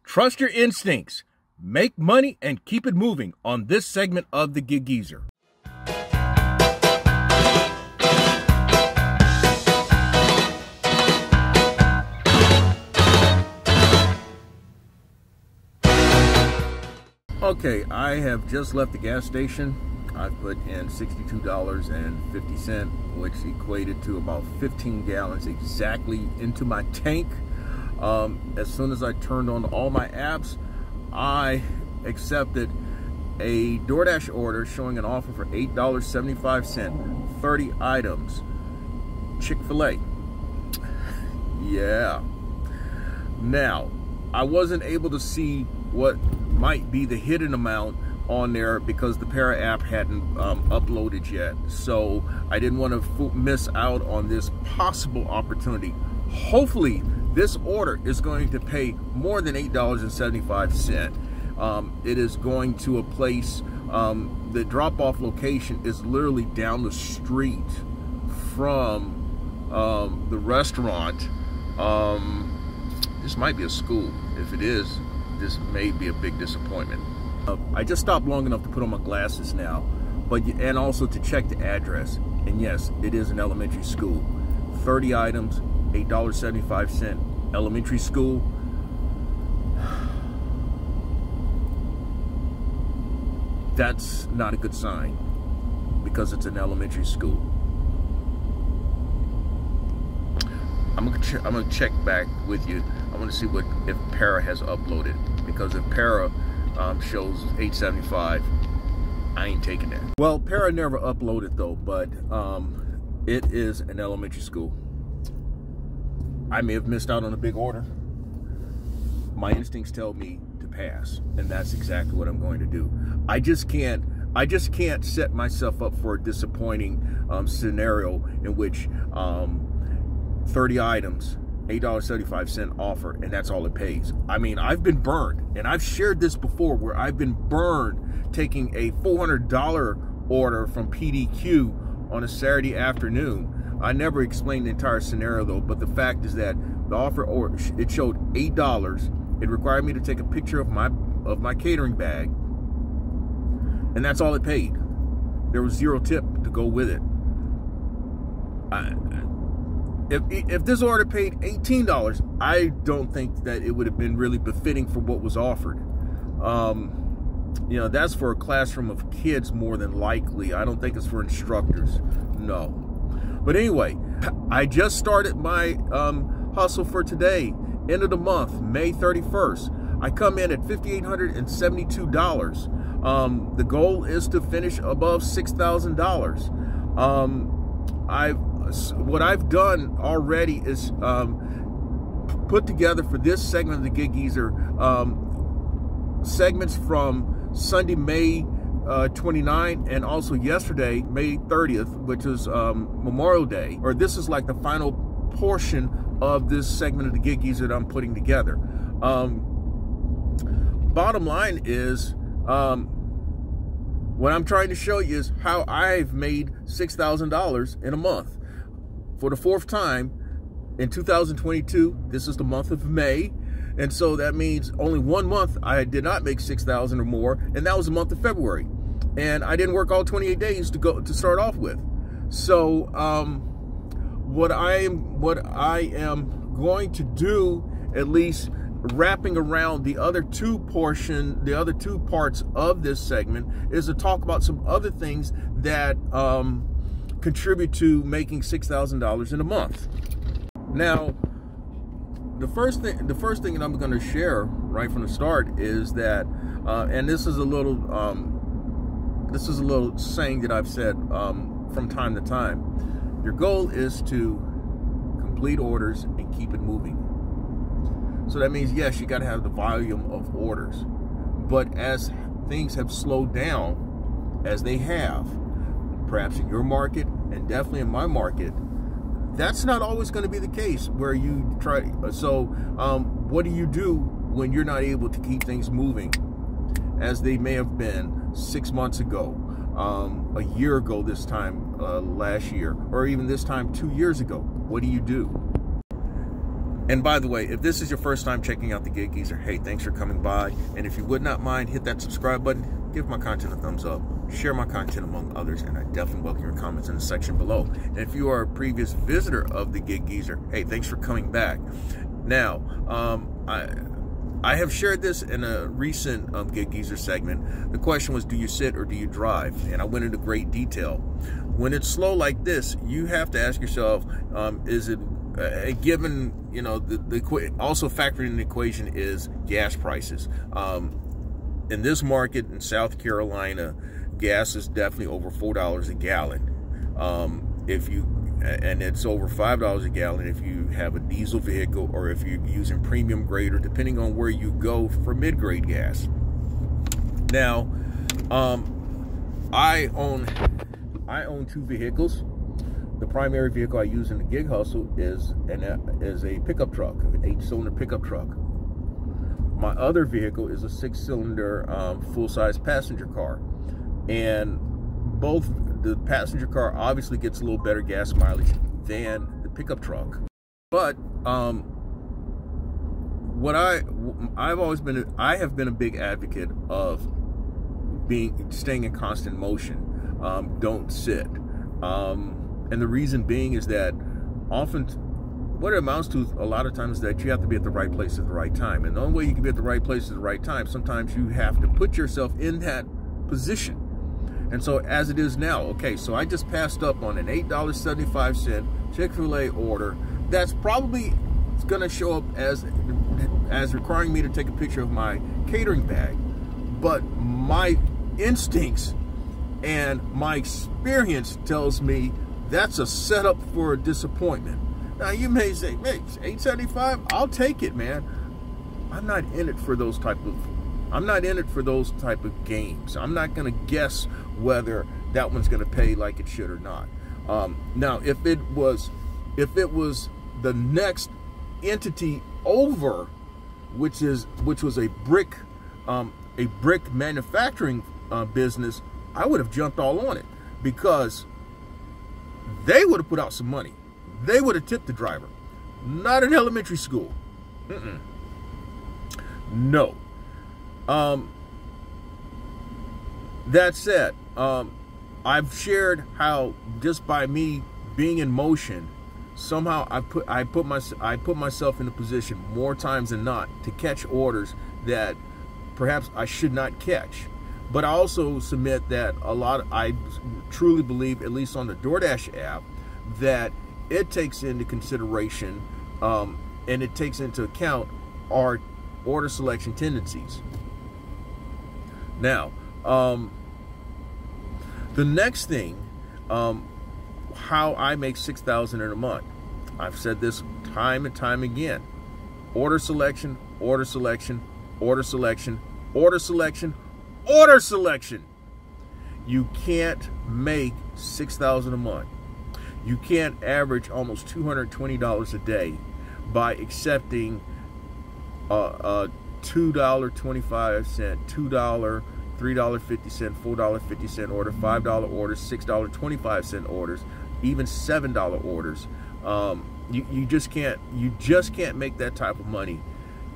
Trust your instincts. Make money and keep it moving on this segment of the Gig Geezer. Okay, I have just left the gas station. I put in $62.50, which equated to about 15 gallons exactly into my tank. As soon as I turned on all my apps, I accepted a DoorDash order showing an offer for $8.75, 30 items, Chick-fil-A. Yeah. Now, I wasn't able to see what might be the hidden amount on there because the Para app hadn't uploaded yet. So I didn't want to miss out on this possible opportunity. Hopefully, this order is going to pay more than $8.75. It is going to a place, the drop-off location is literally down the street from the restaurant. This might be a school. If it is, this may be a big disappointment. I just stopped long enough to put on my glasses now, and also to check the address. And yes, it is an elementary school. 30 items, $8.75, elementary school. That's not a good sign because it's an elementary school. I'm gonna check back with you. I want to see if Para has uploaded, because if Para shows $8.75, I ain't taking that. Well, Para never uploaded though, but it is an elementary school. I may have missed out on a big order. My instincts tell me to pass, and that's exactly what I'm going to do. I just can't set myself up for a disappointing scenario in which 30 items, $8.75 offer, and that's all it pays. I mean, I've been burned, and I've shared this before, where I've been burned taking a $400 order from PDQ on a Saturday afternoon. I never explained the entire scenario though, but the fact is that the offer, or it showed $8. It required me to take a picture of my catering bag, and that's all it paid. There was zero tip to go with it. If this order paid $18, I don't think that it would have been really befitting for what was offered. You know, that's for a classroom of kids more than likely. I don't think it's for instructors. No. But anyway, I just started my hustle for today. End of the month, May 31st. I come in at $5,872. The goal is to finish above $6,000. What I've done already is put together for this segment of the Gig Geezer segments from Sunday, May 29, and also yesterday, May 30th, which is Memorial Day. Or this is like the final portion of this segment of the Gig Geezer that I'm putting together. Bottom line is, what I'm trying to show you is how I've made $6,000 in a month. For the fourth time in 2022, this is the month of May. And so that means only 1 month I did not make $6,000 or more, and that was the month of February. And I didn't work all 28 days to start off with. So what I am going to do, at least wrapping around the other two parts of this segment, is to talk about some other things that contribute to making $6,000 in a month. Now, the first thing that I'm going to share right from the start is that, and this is a little saying that I've said from time to time. Your goal is to complete orders and keep it moving. So that means, yes, you got to have the volume of orders, but as things have slowed down, as they have, perhaps in your market and definitely in my market, that's not always going to be the case where you try. So what do you do when you're not able to keep things moving as they may have been 6 months ago, a year ago this time last year, or even this time 2 years ago? What do you do? And by the way, if this is your first time checking out the Gig Geezer, hey, thanks for coming by. And if you would not mind, hit that subscribe button, give my content a thumbs up, share my content among others, and I definitely welcome your comments in the section below. And if you are a previous visitor of the Gig Geezer, hey, thanks for coming back. Now, I have shared this in a recent Gig Geezer segment. The question was, do you sit or do you drive? And I went into great detail. When it's slow like this, you have to ask yourself, is it given, you know, also factoring in the equation is gas prices. In this market in South Carolina, gas is definitely over $4 a gallon. And it's over $5 a gallon if you have a diesel vehicle or if you're using premium grade, or depending on where you go for mid-grade gas. Now, I own 2 vehicles. The primary vehicle I use in the gig hustle is a pickup truck, an 8-cylinder pickup truck. My other vehicle is a 6-cylinder full-size passenger car. And both the passenger car obviously gets a little better gas mileage than the pickup truck. But I have been a big advocate of staying in constant motion. Don't sit. And the reason being is that often what it amounts to a lot of times is that you have to be at the right place at the right time. And the only way you can be at the right place at the right time, sometimes you have to put yourself in that position. And so as it is now, okay, so I just passed up on an $8.75 Chick-fil-A order that's probably going to show up as requiring me to take a picture of my catering bag. But my instincts and my experience tells me that's a setup for a disappointment. Now you may say, hey, $8.75, I'll take it, man. I'm not in it for those type of games. I'm not gonna guess whether that one's gonna pay like it should or not. Now if it was the next entity over, which was a brick manufacturing business, I would have jumped all on it, because they would have put out some money. They would have tipped the driver. Not an elementary school. No. That said, I've shared how just by me being in motion, somehow I put myself in a position more times than not to catch orders that perhaps I should not catch. But I also submit that I truly believe, at least on the DoorDash app, that it takes into consideration and it takes into account our order selection tendencies. Now, the next thing, how I make $6,000 in a month. I've said this time and time again. Order selection, order selection, order selection, order selection, order selection. You can't make $6,000 a month. You can't average almost $220 a day by accepting $2.25, $2, $3.50, $4.50 order, $5 orders, $6.25 orders, even $7 orders. You just can't make that type of money.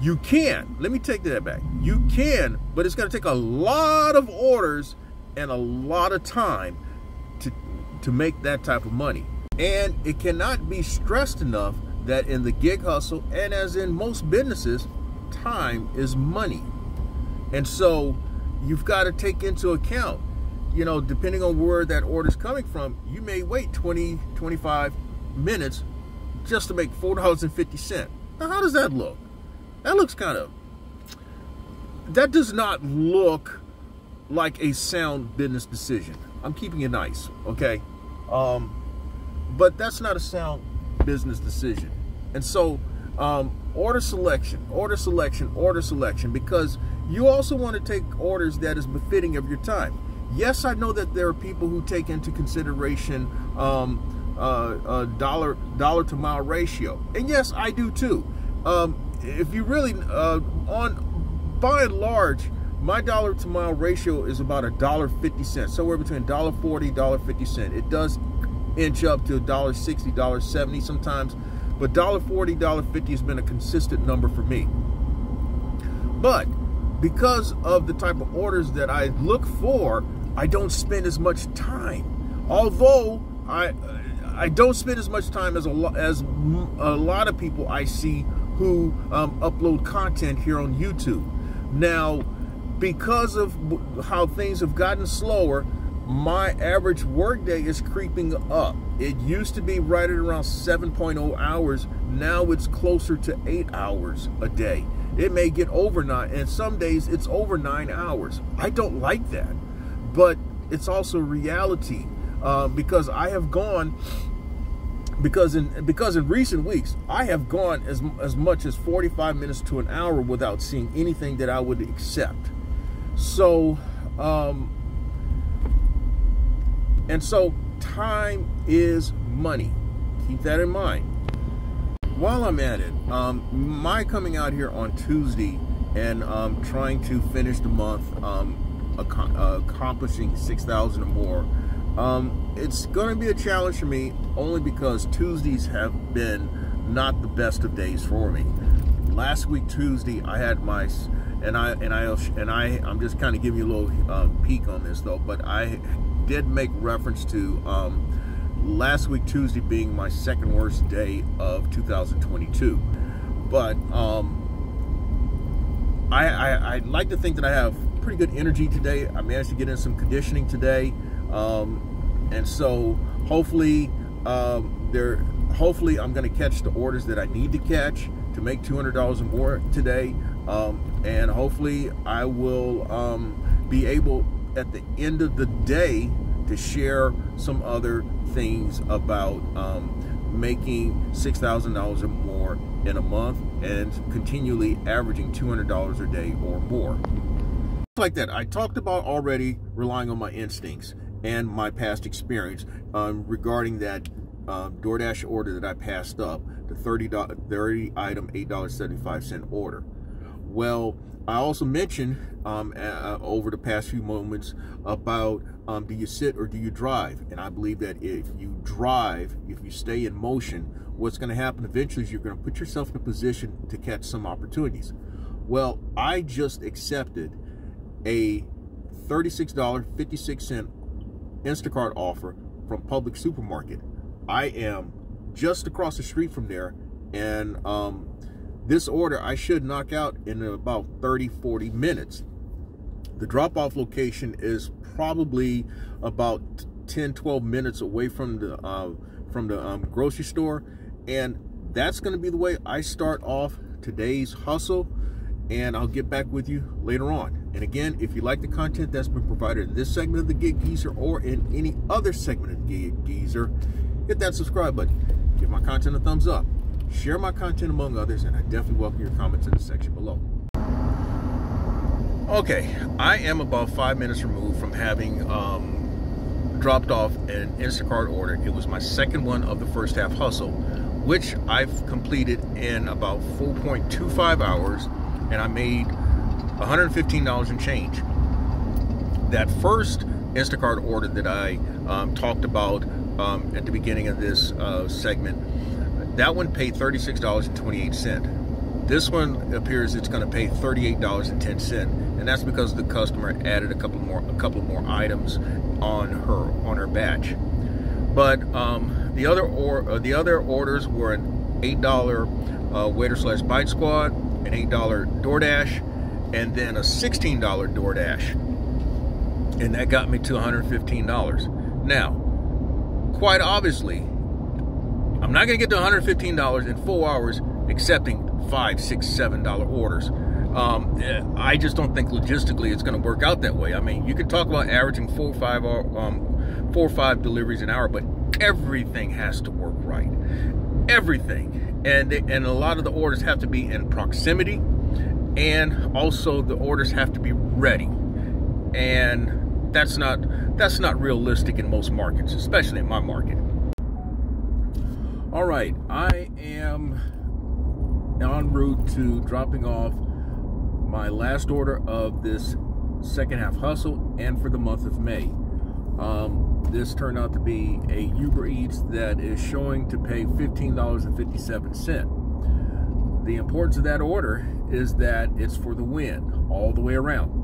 You can. Let me take that back. You can, but it's going to take a lot of orders and a lot of time to make that type of money. And it cannot be stressed enough that in the gig hustle, and as in most businesses, time is money. And so you've got to take into account, you know, depending on where that order is coming from, you may wait 20, 25 minutes just to make $4.50. Now, how does that look? That looks that does not look like a sound business decision. I'm keeping it nice, okay? But that's not a sound business decision. And so order selection, order selection, order selection, because you also want to take orders that is befitting of your time. Yes, I know that there are people who take into consideration dollar to mile ratio, and yes, I do too. If you really by and large, my dollar to mile ratio is about $1.50, somewhere between $1.40, $1.50. It does inch up to $1.60, $1.70 sometimes, but $1.40, $1.50 has been a consistent number for me. But because of the type of orders that I look for, I don't spend as much time. Although I don't spend as much time as a lot of people I see who upload content here on YouTube. Now, because of how things have gotten slower, my average workday is creeping up. It used to be right at around 7.0 hours. Now it's closer to 8 hours a day. It may get over 9, and some days it's over 9 hours. I don't like that, but it's also reality, because I have gone, because in recent weeks I have gone as much as 45 minutes to an hour without seeing anything that I would accept. So and so time is money. Keep that in mind. While I'm at it, my coming out here on Tuesday and trying to finish the month accomplishing 6,000 or more, it's going to be a challenge for me, only because Tuesdays have been not the best of days for me. Last week Tuesday I had my, I'm just kind of giving you a little peek on this though, but I did make reference to last week Tuesday being my second worst day of 2022. But I'd like to think that I have pretty good energy today. I managed to get in some conditioning today, and so hopefully hopefully I'm going to catch the orders that I need to catch to make $200 or more today, and hopefully I will be able at the end of the day to share some other things about making $6,000 or more in a month and continually averaging $200 a day or more. Like that, I talked about already relying on my instincts and my past experience regarding that DoorDash order that I passed up, the 30 item $8.75 order. Well, I also mentioned over the past few moments about do you sit or do you drive? And I believe that if you drive, if you stay in motion, what's going to happen eventually is you're going to put yourself in a position to catch some opportunities. Well, I just accepted a $36.56 Instacart offer from Public Supermarket. I am just across the street from there, and this order I should knock out in about 30-40 minutes. The drop-off location is probably about 10-12 minutes away from the grocery store, and that's going to be the way I start off today's hustle, and I'll get back with you later on. And again, if you like the content that's been provided in this segment of the Gig Geezer or in any other segment of the Gig Geezer, hit that subscribe button, give my content a thumbs up, share my content among others, and I definitely welcome your comments in the section below. Okay, I am about 5 minutes removed from having dropped off an Instacart order. It was my second one of the first half hustle, which I've completed in about 4.25 hours, and I made $115 and change. That first Instacart order that I talked about at the beginning of this segment, that one paid $36.28. This one appears it's going to pay $38.10, and that's because the customer added a couple more items on her batch. But the other orders were an $8 Waitr / BiteSquad, an $8 DoorDash, and then a $16 DoorDash, and that got me to $115. Now, quite obviously, I'm not going to get to $115 in 4 hours accepting $5, $6, $7 orders. I just don't think logistically it's going to work out that way. I mean, you could talk about averaging 4 or 5 deliveries an hour, but everything has to work right. Everything, and a lot of the orders have to be in proximity, and also the orders have to be ready, and that's not realistic in most markets, especially in my market. All right, I am en route to dropping off my last order of this second half hustle and for the month of May. this turned out to be a Uber Eats that is showing to pay $15.57. The importance of that order is that it's for the win all the way around.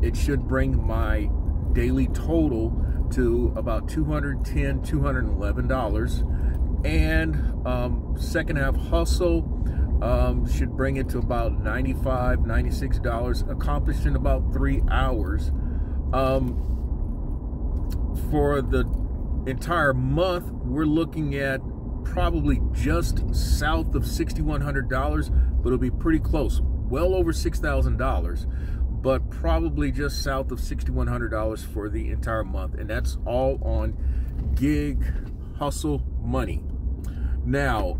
It should bring my daily total to about $210, $211. And second half hustle should bring it to about $95, $96, accomplished in about 3 hours. For the entire month, we're looking at probably just south of $6,100, but it'll be pretty close, well over $6,000, but probably just south of $6,100 for the entire month, and that's all on gig hustle money. Now,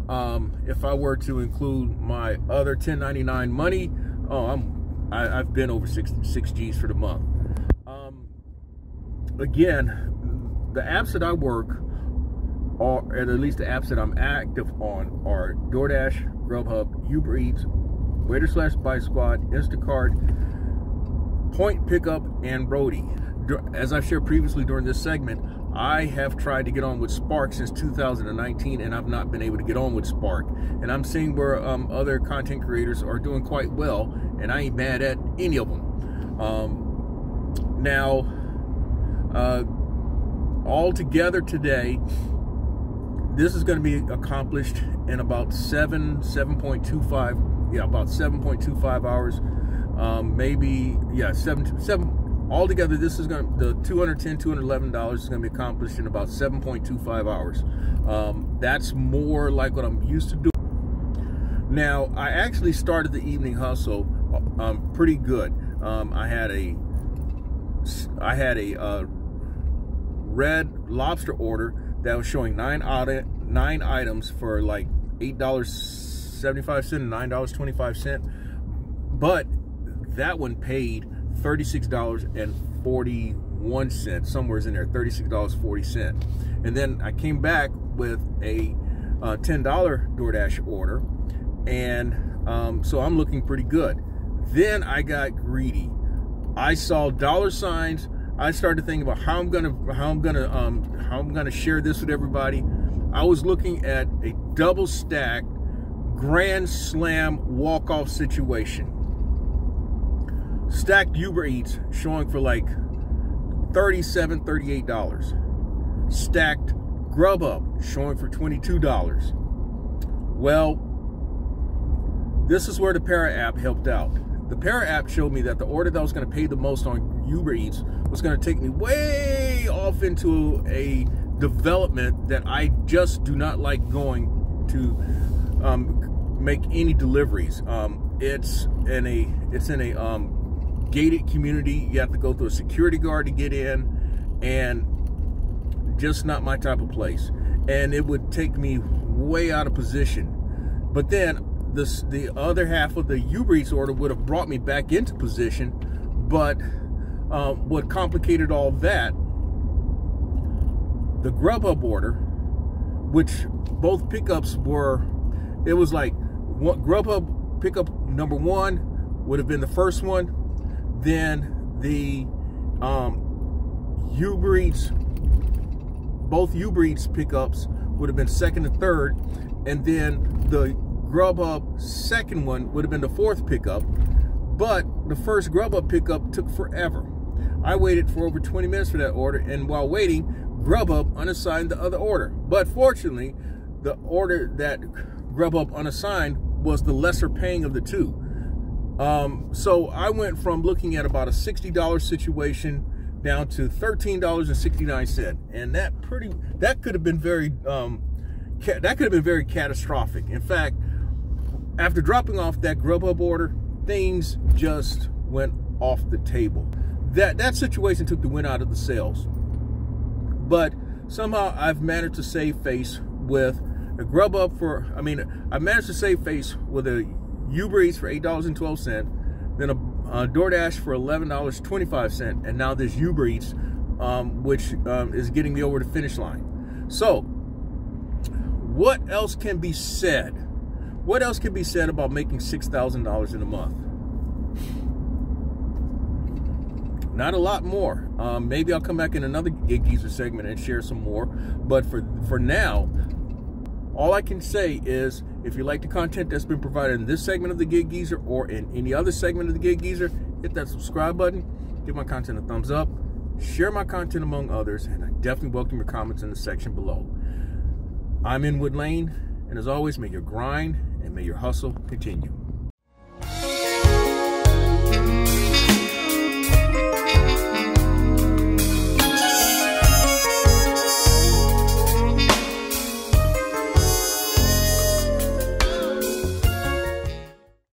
if I were to include my other 1099 money, I've been over six G's for the month. Again, the apps that I work, or at least the apps that I'm active on, are DoorDash, Grubhub, Uber Eats, Waitr/BiteSquad, Instacart, Point Pickup, and Roadie. As I've shared previously during this segment, I have tried to get on with Spark since 2019, and I've not been able to get on with Spark. And I'm seeing where other content creators are doing quite well, and I ain't mad at any of them. All together today, this is going to be accomplished in about 7.25 hours. Maybe, yeah, seven. Altogether, this is going to, the $210, $211 is going to be accomplished in about 7.25 hours. That's more like what I'm used to doing. Now, I actually started the evening hustle pretty good. I had a red lobster order that was showing 9 items for like $8.75 and $9.25, but that one paid $36.41, somewhere's in there, $36.40. And then I came back with a $10 DoorDash order, and so I'm looking pretty good. Then I got greedy. I saw dollar signs. I started thinking about how I'm gonna share this with everybody. I was looking at a double stack grand slam walk-off situation. Stacked Uber Eats showing for like $37, $38. Stacked Grubhub showing for $22. Well, this is where the Para app helped out. The Para app showed me that the order that was going to pay the most on Uber Eats was going to take me way off into a development that I just do not like going to make any deliveries. It's in a gated community. You have to go through a security guard to get in, and just not my type of place. And it would take me way out of position. But then the other half of the Uber Eats order would have brought me back into position. But what complicated all that, the Grubhub order, which both pickups were, it was like Grubhub pickup number 1 would have been the first one. Then the Uber Eats, both Uber Eats pickups would have been second and third, and then the Grubhub second one would have been the 4th pickup. But the first Grubhub pickup took forever. I waited for over 20 minutes for that order, and while waiting, Grubhub unassigned the other order. But fortunately, the order that Grubhub unassigned was the lesser paying of the two. So I went from looking at about a $60 situation down to $13.69, and that could have been very catastrophic. In fact, after dropping off that Grubhub order, things just went off the table. That situation took the wind out of the sails. But somehow I've managed to save face with a Grubhub I managed to save face with a Uber Eats for $8.12, then a DoorDash for $11.25, and now this Uber Eats, which is getting me over the finish line. So, what else can be said? What else can be said about making $6,000 in a month? Not a lot more. Maybe I'll come back in another Gig Geezer segment and share some more. But for now, all I can say is, if you like the content that's been provided in this segment of the Gig Geezer or in any other segment of the Gig Geezer, hit that subscribe button, give my content a thumbs up, share my content among others, and I definitely welcome your comments in the section below. I'm Inwood Lane, and as always, may your grind and may your hustle continue.